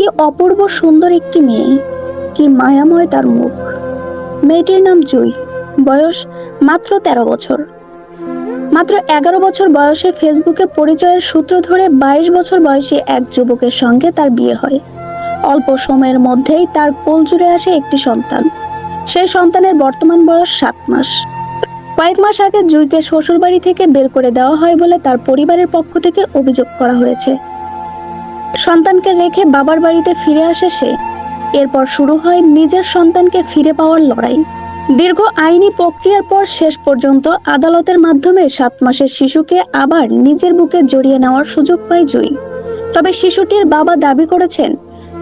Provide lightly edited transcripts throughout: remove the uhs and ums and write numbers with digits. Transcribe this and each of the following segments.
কি অপূর্ব সুন্দর একটি মেয়ে, কি মায়াময় তার মুখ। মেয়েটির নাম জুই, বয়স মাত্র ১৩ বছর। মাত্র ১১ বছর বয়সে ফেসবুকে পরিচয়ের সূত্র ধরে ২২ বছর বয়সী এক যুবকের সঙ্গে তার বিয়ে হয়। অল্প সময়ের মধ্যেই তার কোল জুড়ে আসে একটি সন্তান। সেই সন্তানের বর্তমান বয়স ৭ মাস। কয়েক মাস আগে জুইকে শ্বশুরবাড়ি থেকে বের করে দেওয়া হয় বলে তার পরিবারের পক্ষ থেকে অভিযোগ করা হয়েছে। সন্তানকে রেখে বাবার বাড়িতে ফিরে আসে সে। এরপর শুরু হয় নিজের সন্তানকে ফিরে পাওয়ার লড়াই। দীর্ঘ আইনি প্রক্রিয়ার পর শেষ পর্যন্ত আদালতের মাধ্যমে ৭ মাসের শিশুকে আবার নিজের বুকে জড়িয়ে নেওয়ার সুযোগ পায় জুই। তবে শিশুটির বাবা দাবি করেছেন,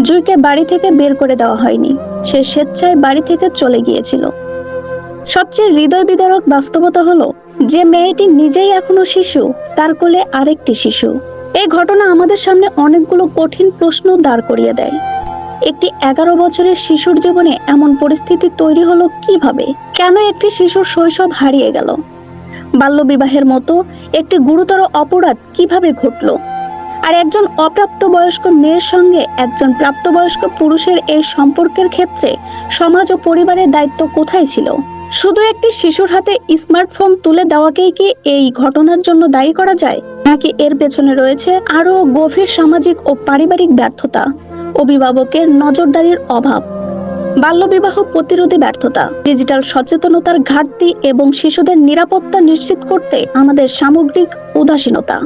জুইকে বাড়ি থেকে বের করে দেওয়া হয়নি, সে স্বেচ্ছায় বাড়ি থেকে চলে গিয়েছিল। সবচেয়ে হৃদয় বিদারক বাস্তবতা হলো, যে মেয়েটি নিজেই এখনো শিশু, তার কোলে আরেকটি শিশু। এই ঘটনা আমাদের সামনে অনেকগুলো কঠিন প্রশ্ন দাঁড় করিয়ে দেয়। একটি ১১ বছরের শিশুর জীবনে এমন পরিস্থিতি তৈরি হলো কিভাবে? কেন একটি শিশুর শৈশব হারিয়ে গেল? বাল্যবিবাহের মতো একটি গুরুতর অপরাধ কিভাবে ঘটলো? আর একজন অপ্রাপ্তবয়স্ক মেয়ের সঙ্গে একজন প্রাপ্তবয়স্ক পুরুষের এই সম্পর্কের ক্ষেত্রে সমাজ ও পরিবারের দায়িত্ব কোথায় ছিল? শুধু একটি শিশুর হাতে স্মার্টফোন তুলে দেওয়াকেই কি এই ঘটনার জন্য দায়ী করা যায়, নাকি এর পেছনে রয়েছে আরো গভীর সামাজিক ও পারিবারিক ব্যর্থতা, অভিভাবকের নজরদারির অভাব, বাল্যবিবাহ প্রতিরোধে ব্যর্থতা, ডিজিটাল সচেতনতার ঘাটতি এবং শিশুদের নিরাপত্তা নিশ্চিত করতে আমাদের সামগ্রিক উদাসীনতা?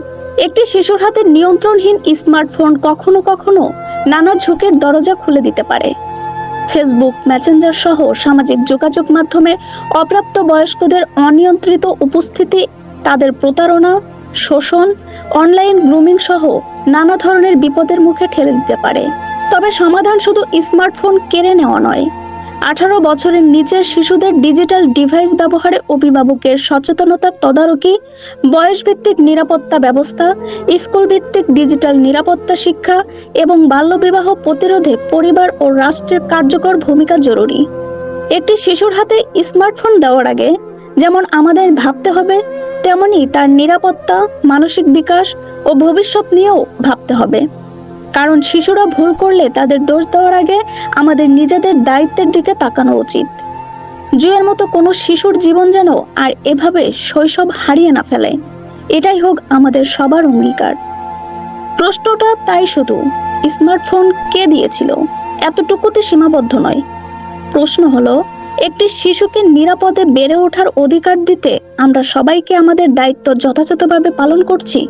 একটি শিশুর হাতে নিয়ন্ত্রণহীন স্মার্টফোন কখনো কখনো নানা ঝুঁকির দরজা খুলে দিতে পারে। ফেসবুক, মেসেঞ্জার সহ সামাজিক যোগাযোগ মাধ্যমে অপ্রাপ্ত বয়স্কদের অনিয়ন্ত্রিত উপস্থিতি তাদের প্রতারণা, শোষণ, অনলাইন গ্রুমিং সহ নানা ধরনের বিপদের মুখে ঠেলে দিতে পারে। তবে সমাধান শুধু স্মার্টফোন কেড়ে নেওয়া নয়। ১৮ বছরের নিচের শিশুদের ডিজিটাল ডিভাইস ব্যবহারে অভিভাবকের সচেতনতার তদারকি, বয়সভিত্তিক নিরাপত্তা ব্যবস্থা, স্কুল ভিত্তিক ডিজিটাল নিরাপত্তা শিক্ষা এবং বাল্যবিবাহ প্রতিরোধে পরিবার ও রাষ্ট্রের কার্যকর ভূমিকা জরুরি। একটি শিশুর হাতে স্মার্টফোন দেওয়ার আগে যেমন আমাদের ভাবতে হবে, তেমনি তার নিরাপত্তা, মানসিক বিকাশ ও ভবিষ্যৎ নিয়েও ভাবতে হবে। কারণ শিশুরা ভুল করলে তাদের দোষ দেওয়ার আগে আমাদের নিজেদের দায়িত্বের দিকে তাকানো উচিত। জুয়ের মতো কোনো শিশুর জীবন যেন আর এভাবে শৈশব হারিয়ে না ফেলে, এটাই হোক আমাদের সবার অঙ্গীকার। প্রশ্নটা তাই শুধু স্মার্টফোন কে দিয়েছিল এতটুকুতে সীমাবদ্ধ নয়। প্রশ্ন হলো, একটি শিশুকে নিরাপদে বেড়ে ওঠার অধিকার দিতে আমরা সবাইকে আমাদের দায়িত্ব যথাযথভাবে পালন করছি?